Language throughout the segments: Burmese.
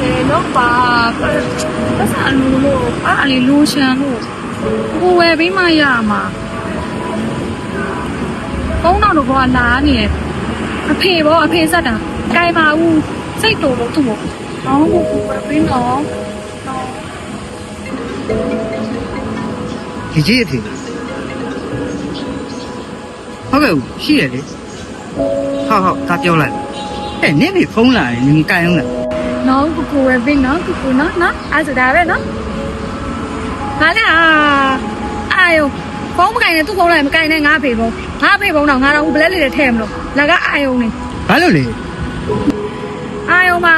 လေတော့ပါပတ်စံလို့အားလေလိုရှင်လို့ကိုဝယ်ပြီးမှရမှာကုန်းတော်တို့ကနားနေတယ်အဖေဘောအဖေဆက်တာကြိုင်ပါဦးစိတ်တော်လို့သူ့ကိုဟောကိုဝယ်ပြီးတော့ဒီကြီးအဖေဟုတ်ကဲ့ရှိရလေဟုတ်ဒါပြောလိုက်နင့်ဖေဖုန်းလာတယ်နင်ကြိုင်အောင်လားနော်ကိုဝယ်ပြီးနော်ကိုနော်အဲ့ဒါပဲနော်ဘာလဲအာယုဖုန်းမကင်နဲ့သူ့ဖုန်းလိုက်မကင်နဲ့ငါဖေဖုန်းတော့ငါတော့ဘလက်လေးနဲ့ထည့်မလို့လာကအာယုနေဘာလို့လဲအာယုမှာ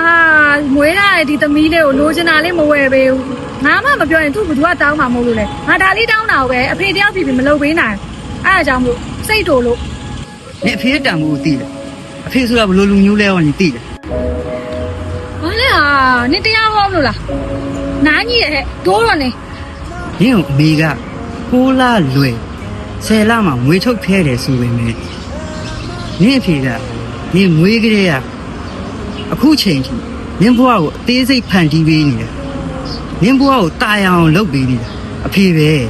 မွေးလာတဲ့ဒီသမီးလေးကိုလိုချင်တာလေးမဝယ်ပေးဘူးငါမှမပြောရင်သူ့ဘသူကတောင်းမှာမဟုတ်လို့လေငါဒါလေးတောင်းတာပဲအဖေတယောက်ဖြစ်မလုပ်ပေးနိုင်အဲ့ဒါကြောင့်မလို့စိတ်တော်လို့နင်အဖေတန်ဖို့သိတယ်အဖေဆိုတာဘယ်လိုလူမျိုးလဲဟောနင်သိတယ်ဘာလဲနင်တရားဟောမလို့လားနားကြီးရဲ့ဒိုးတော့နေနင်ကိုအမေက6လလွယ်10လမှငွေထုတ်ခဲတယ်ဆိုပေမဲ့နင်အဖေကနင်ငွေကလေးကအခုချိန်ထိနင်ဘွားကိုအသေးစိတ်ဖန်တီးပေးနေတယ်နင်ဘွားကိုတာယာအောင်လုပ်ပေးနေတာအဖေပဲအဲ့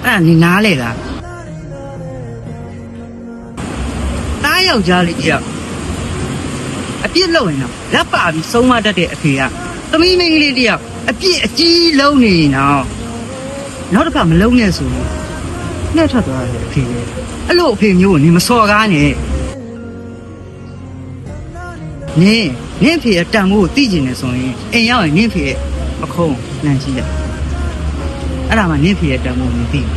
ဒါနင်နားလေလားတားယောက်ျားလေးကြောက်အပြစ်လုပ်ရင်တော့လက်ပါပြီးဆုံးမတတ်တဲ့အဖေကသမီးမင်းကလေးတယောက်အပြစ်အကြီးလုံးနေတော့နောက်တစ်ခါမလုံးနဲ့ဆိုရင်နှက်ထွက်သွားတယ်အဖေပဲအဲ့လိုအဖေမျိုးကိုနင်မစော်ကားနဲ့နင်ဖေအတန်မို့ကိုသိကျင်နေဆိုရင်အိမ်ရောက်ရင်နင်ဖေရဲ့အခုံးလန့်ကြည့်ရအဲ့ဒါမှနင်ဖေရဲ့တန်မို့ကိုနင်သိတယ်